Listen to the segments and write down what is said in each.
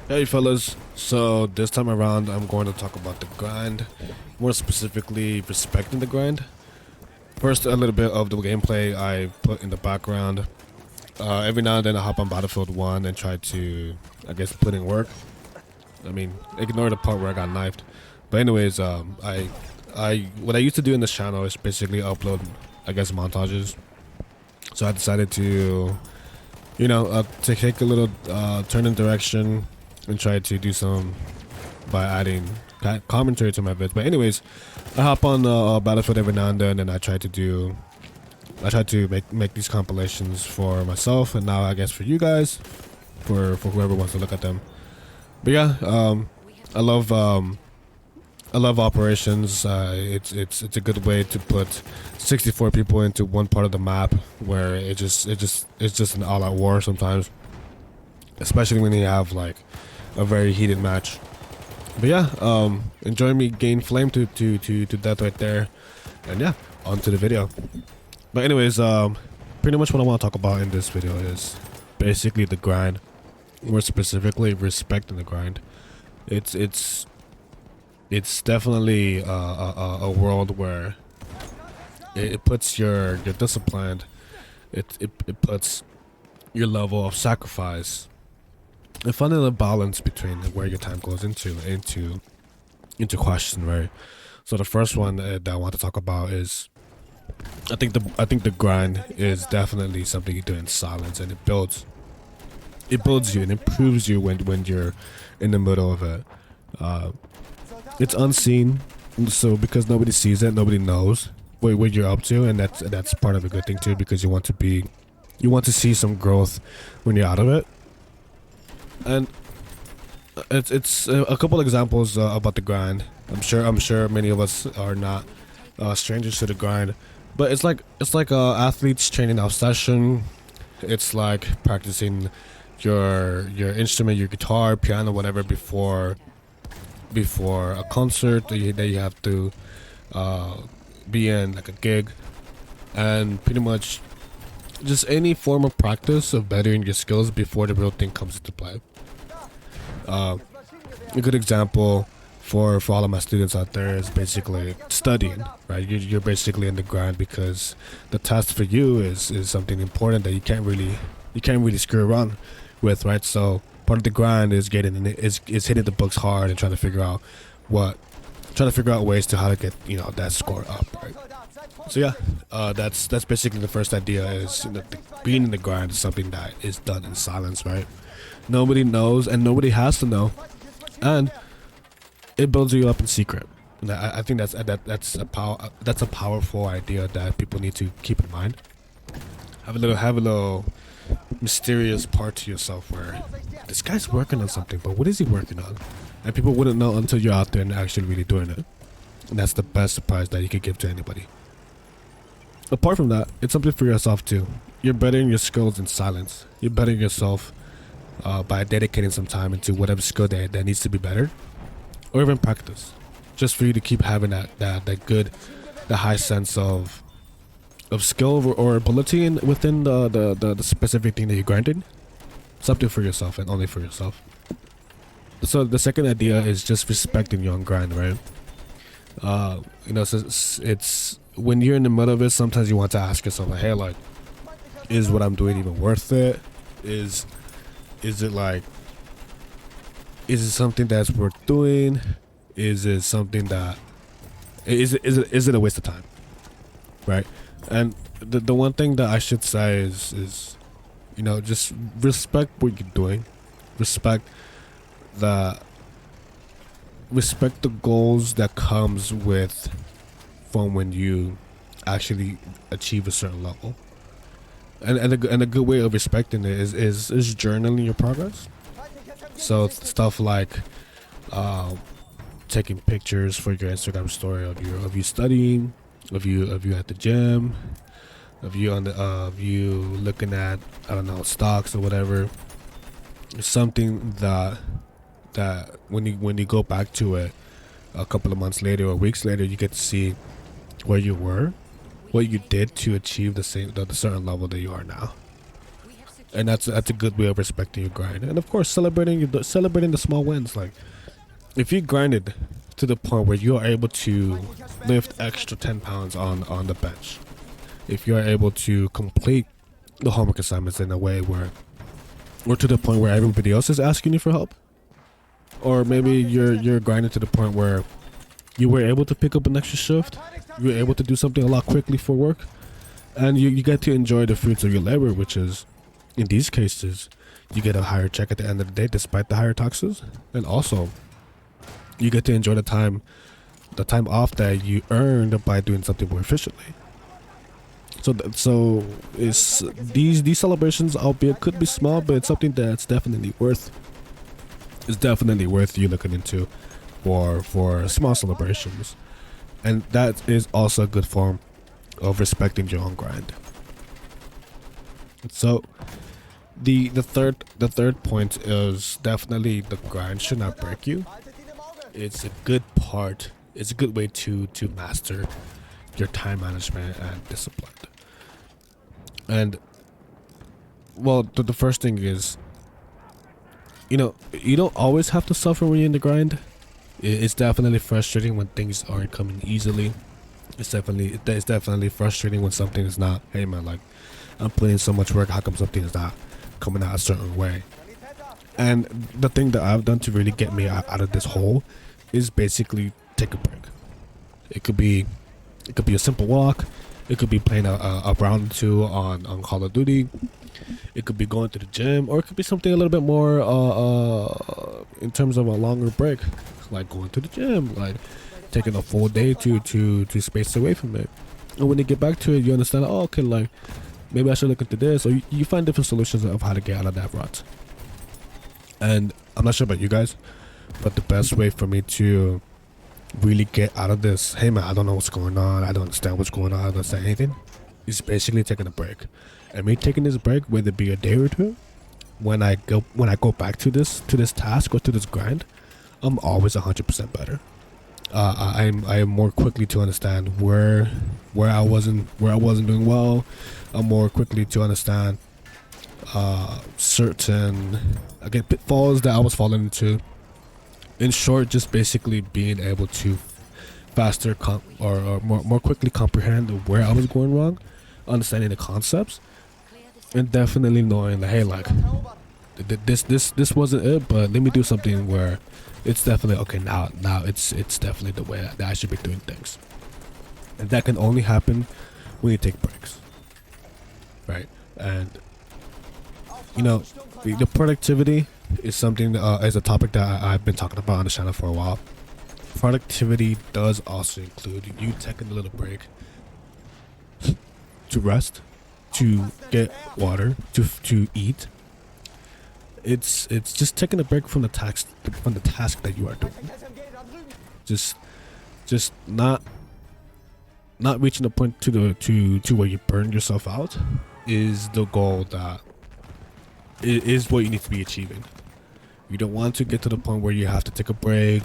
Hey fellas, so this time around I'm going to talk about the grind, more specifically respecting the grind. First, a little bit of the gameplay I put in the background. Every now and then I hop on Battlefield 1 and try to, I guess, put in work. I mean, ignore the part where I got knifed. But anyways, what I used to do in this channel is basically upload, I guess, montages. So I decided to, to take a little turn in direction and try to do some by adding commentary to my vids. But anyways, I hop on Battlefield every now and then, and I try to make these compilations for myself, and now I guess for you guys, for whoever wants to look at them. But yeah, I love I love operations. It's a good way to put 64 people into one part of the map where it's just an all-out war sometimes, especially when you have like a very heated match. But yeah, enjoy me gain flame to death right there, and yeah, on to the video. But anyways, pretty much what I want to talk about in this video is basically the grind, more specifically respecting the grind. It's it's definitely a world where it puts your discipline, it puts your level of sacrifice and finding a balance between where your time goes into question, right? So the first one that I want to talk about is I think the grind is definitely something you do in silence, and it builds you and improves you when you're in the middle of it. It's unseen, so because nobody sees it, nobody knows what you're up to, and that's part of a good thing too, because you want to see some growth when you're out of it. And it's a couple examples about the grind. I'm sure many of us are not strangers to the grind, but it's like athletes training out session. It's like practicing your instrument, your guitar, piano, whatever before a concert that you have to be in, like a gig, and pretty much just any form of practice of bettering your skills before the real thing comes into play. Uh, a good example for all of my students out there is basically studying, right? You're basically in the grind because the test for you is something important that you can't really screw around with, right? So part of the grind is is hitting the books hard and what trying to figure out ways to how to get that score up, right? So yeah, that's basically the first idea is being in the grind is something that is done in silence, right? Nobody knows and nobody has to know, and it builds you up in secret. And I think that's a powerful idea that people need to keep in mind. Have a little mysterious part to yourself where this guy's working on something, but what is he working on? And people wouldn't know until you're out there and actually really doing it. And that's the best surprise that you could give to anybody. Apart from that, it's something for yourself too. You're bettering your skills in silence. You're bettering yourself by dedicating some time into whatever skill that needs to be better, or even practice, just for you to keep having the high sense of skill or ability within the specific thing that you're grinding. Something for yourself and only for yourself. So the second idea is just respecting your own grind, right? So it's when you're in the middle of it, sometimes you want to ask yourself, like, hey, like, is what I'm doing even worth it? Is it like, is it something that's worth doing? Is it something that is it a waste of time, right? And the one thing that I should say is just respect what you're doing, respect the respect the goals that comes with from when you actually achieve a certain level. And a good way of respecting it is journaling your progress. So stuff like taking pictures for your Instagram story of you studying, of you at the gym, of you looking at, I don't know, stocks or whatever. It's something that when you go back to it a couple of months later or weeks later, you get to see where you were, what you did to achieve the certain level that you are now. and that's a good way of respecting your grind. And of course, celebrating the small wins. Like if you grinded to the point where you are able to lift extra 10 pounds on the bench, if you are able to complete the homework assignments in a way where, or to the point where everybody else is asking you for help, or maybe you're grinding to the point where you were able to pick up an extra shift, you were able to do something a lot quickly for work, and you get to enjoy the fruits of your labor, which is, in these cases, you get a higher check at the end of the day despite the higher taxes, and also you get to enjoy the time off that you earned by doing something more efficiently. So it's these celebrations, albeit could be small, but it's something that's definitely worth. It's definitely worth you looking into for small celebrations, and that is also a good form of respecting your own grind. So the third point is definitely the grind should not break you. It's a good part. It's a good way to master your time management and discipline. And well, the first thing is, you don't always have to suffer when you're in the grind. It's definitely frustrating when things aren't coming easily. It's definitely frustrating when something is not. Hey man, like I'm putting in so much work. How come something is not coming out a certain way? And the thing that I've done to really get me out of this hole is basically take a break. It could be a simple walk. It could be playing a round or two on Call of Duty. It could be going to the gym, or it could be something a little bit more in terms of a longer break, like going to the gym, like taking a full day to space away from it. And when you get back to it, you understand, oh, okay, like maybe I should look into this, or you find different solutions of how to get out of that rut. And I'm not sure about you guys, but the best way for me to really get out of this, hey man, I don't know what's going on, I don't understand what's going on, I don't understand anything, is basically taking a break. And me taking this break, whether it be a day or two, when I go back to this task or to this grind, I'm always 100% better. I am more quickly to understand where I wasn't doing well. I'm more quickly to understand certain pitfalls that I was falling into. In short, just basically being able to faster or more quickly comprehend where I was going wrong, understanding the concepts, and definitely knowing that, hey, like this wasn't it, but let me do something where it's definitely okay. Now it's definitely the way that I should be doing things, and that can only happen when you take breaks, right? And the productivity is something is a topic that I've been talking about on the channel for a while. Productivity does also include you taking a little break to rest, to get water, to eat. It's just taking a break from the task that you are doing. Just not reaching the point to where you burn yourself out is the goal that is what you need to be achieving. You don't want to get to the point where you have to take a break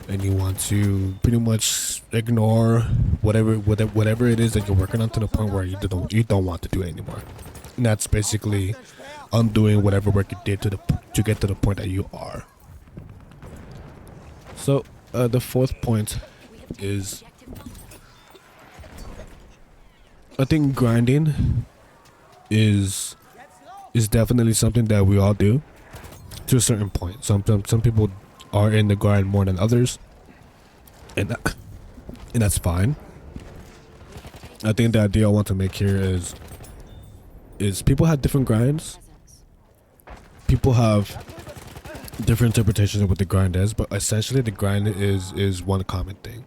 and you want to pretty much ignore whatever it is that you're working on, to the point where you don't want to do it anymore. And that's basically undoing whatever work you did to get to the point that you are. So the fourth point is, I think grinding is definitely something that we all do to a certain point. Some people are in the grind more than others, and that's fine. I think the idea I want to make here is people have different grinds. People have different interpretations of what the grind is, but essentially the grind is one common thing.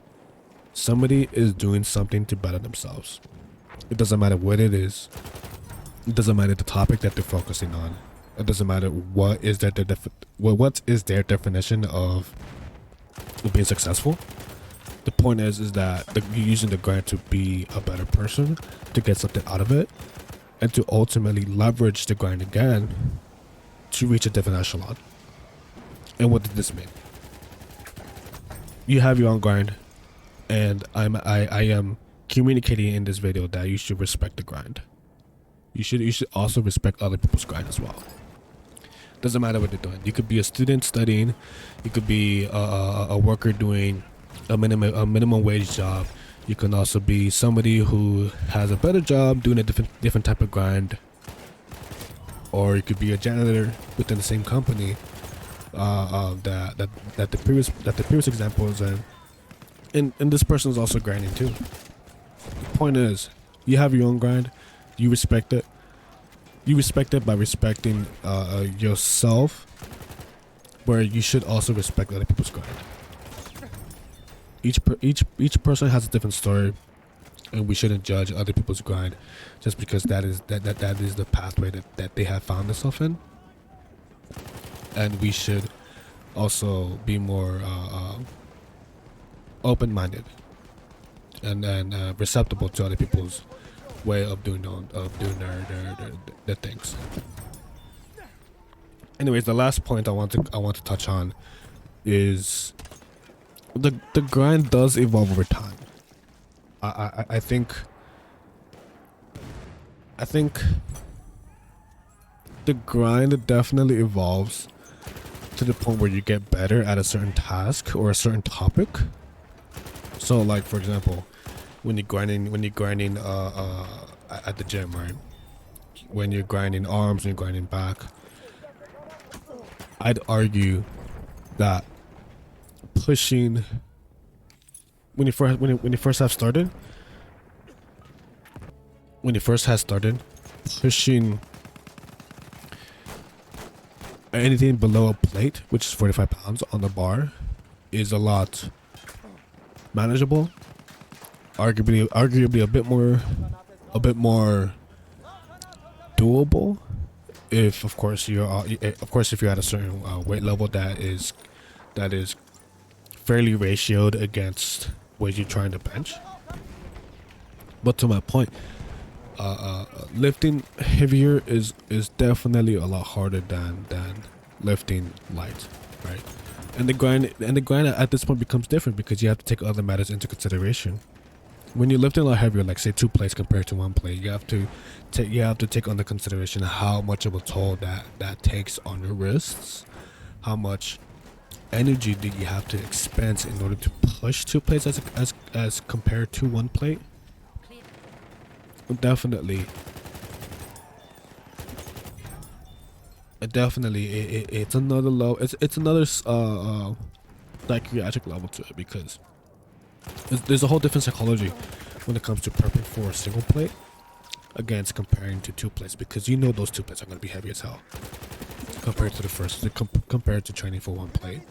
Somebody is doing something to better themselves. It doesn't matter what it is. It doesn't matter the topic that they're focusing on. It doesn't matter what is their definition of being successful. The point is that you're using the grind to be a better person, to get something out of it, and to ultimately leverage the grind again to reach a different echelon. And what does this mean? You have your own grind, and I am communicating in this video that you should respect the grind. You should also respect other people's grind as well. Doesn't matter what they're doing. You could be a student studying, you could be a worker doing a minimum wage job. You can also be somebody who has a better job doing a different type of grind, or you could be a janitor within the same company. That the previous example is in, and this person is also grinding too. The point is, you have your own grind, you respect it. You respect it by respecting yourself, where you should also respect other people's grind. Each person has a different story, and we shouldn't judge other people's grind just because that is the pathway that they have found themselves in. And we should also be more open-minded and receptible to other people's way of doing their things. Anyways, the last point I want to touch on is the grind does evolve over time. I think the grind definitely evolves to the point where you get better at a certain task or a certain topic. So, like for example, when you're grinding at the gym, right? When you're grinding arms and you're grinding back, I'd argue that pushing when you first have started pushing anything below a plate, which is 45 pounds on the bar, is a lot manageable. Arguably a bit more doable if of course you're at a certain weight level that is fairly ratioed against what you're trying to bench. But to my point, lifting heavier is definitely a lot harder than lifting light, right? And the grind at this point becomes different because you have to take other matters into consideration. When you're lifting a lot heavier, like say 2 plates compared to 1 plate, you have to take under consideration how much of a toll that takes on your wrists, how much energy do you have to expend in order to push 2 plates as compared to 1 plate. Definitely it's another level. It's another psychiatric level to it, because there's a whole different psychology when it comes to prepping for a single plate against comparing to 2 plates, because you know those 2 plates are going to be heavy as hell compared to the first, compared to training for 1 plate.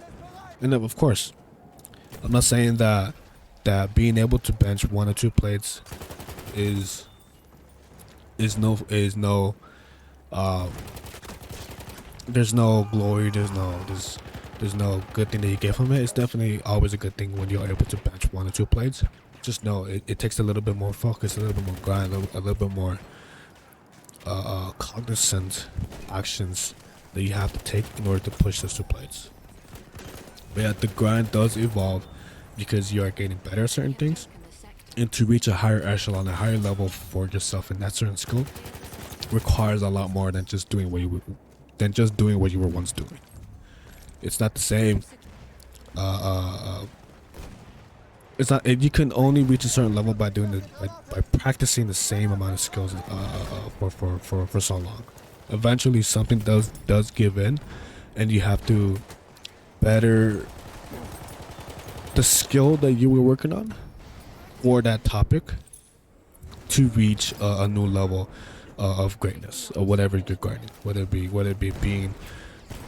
And then, of course, I'm not saying that being able to bench 1 or 2 plates is no there's no glory, there's no good thing that you get from it. It's definitely always a good thing when you're able to bench 1 or 2 plates. Just know it takes a little bit more focus, a little bit more grind, a little bit more cognizant actions that you have to take in order to push those 2 plates. But yeah, the grind does evolve because you are getting better at certain things, and to reach a higher echelon, a higher level for yourself in that certain skill requires a lot more than just doing what you were once doing. It's not the same. It's not. You can only reach a certain level by doing by practicing the same amount of skills for so long. Eventually, something does give in, and you have to better the skill that you were working on for that topic to reach a new level of greatness, or whatever you're grinding, whether it be being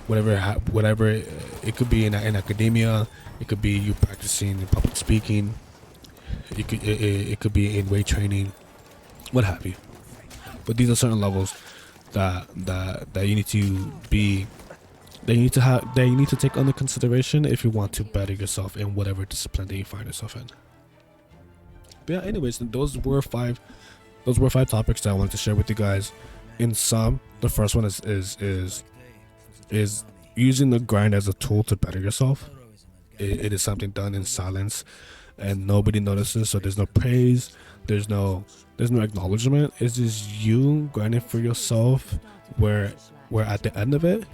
whatever it could be in academia, it could be you practicing public speaking, it could be in weight training, what have you. But these are certain levels that you need to be, that you need to take under consideration if you want to better yourself in whatever discipline that you find yourself in. But yeah, anyways, those were five topics that I wanted to share with you guys. In sum, the first one is using the grind as a tool to better yourself. It is something done in silence and nobody notices. So there's no praise, there's no acknowledgement. It's just you grinding for yourself, where at the end of it,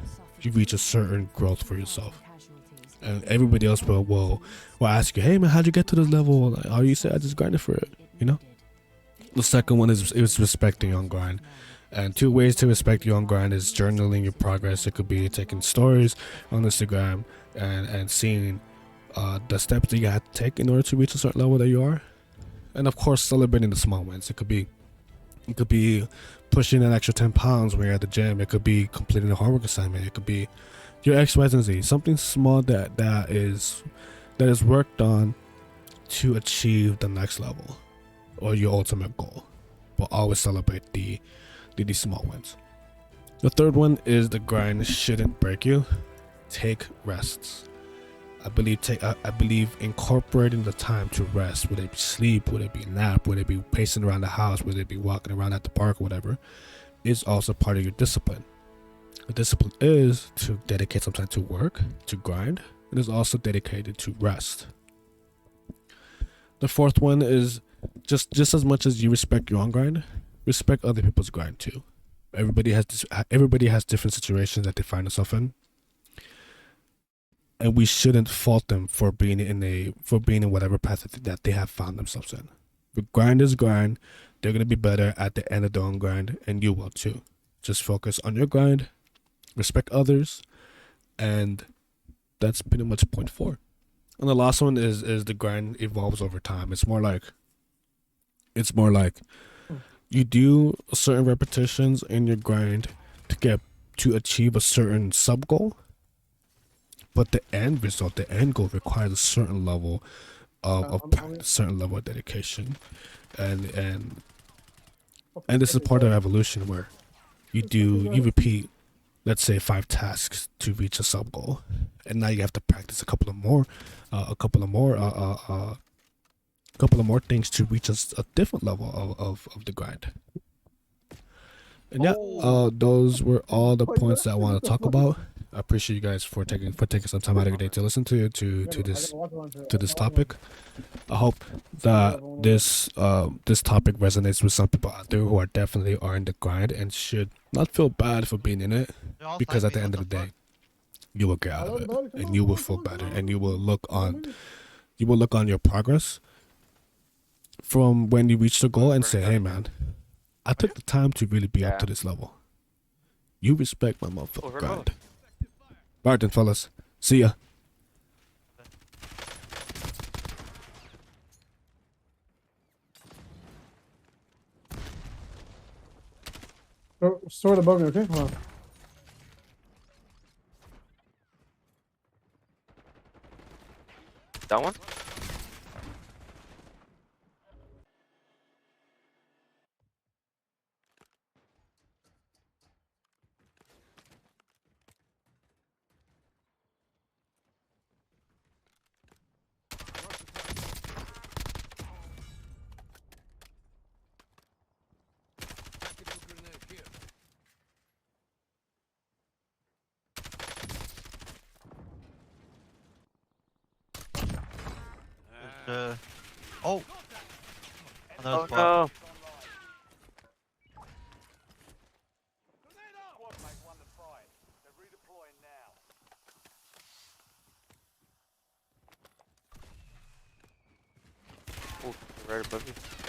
you reach a certain growth for yourself, and everybody else will ask you, hey man, how'd you get to this level? Like, how you say I just grinded for it, you know. The second one is respecting your own grind. And two ways to respect your own grind is journaling your progress. It could be taking stories on Instagram and seeing the steps that you have to take in order to reach a certain level that you are. And of course, celebrating the small wins. It could be pushing an extra 10 pounds when you're at the gym. It could be completing a homework assignment. It could be your X, Y, and Z. Something small that is worked on to achieve the next level or your ultimate goal. But always celebrate the small wins. The third one is the grind shouldn't break you. Take rests. I believe incorporating the time to rest, whether it be sleep, whether it be nap, whether it be pacing around the house, whether it be walking around at the park, whatever, is also part of your discipline. The discipline is to dedicate some time to work, to grind. It is also dedicated to rest. The fourth one is just as much as you respect your own grind, respect other people's grind too. Everybody has different situations that they find themselves in, and we shouldn't fault them for being in whatever path that they have found themselves in. The grind is grind. They're gonna be better at the end of their own grind, and you will too. Just focus on your grind, respect others, and that's pretty much point 4. And the last one is the grind evolves over time. It's more like you do certain repetitions in your grind to achieve a certain sub goal, but the end result, the end goal, requires a certain level of practice, a certain level of dedication, and this is part of evolution where you repeat, let's say 5 tasks to reach a sub goal, and now you have to practice a couple of more things to reach a different level of the grind. And yeah, those were all the points that I want to talk about. I appreciate you guys for taking some time out of your day to listen to this topic. I hope that this topic resonates with some people out there who are definitely in the grind and should not feel bad for being in it, because at the end of the day, you will get out of it and you will feel better, and you will look on your progress from when you reach the goal and say, hey man, I took the time to really be up to this level. You respect my motherfucking grind. Alright then, fellas. See ya. Sword above me, okay? Hold on. That one? Oh! Oh no! Oh, right above you.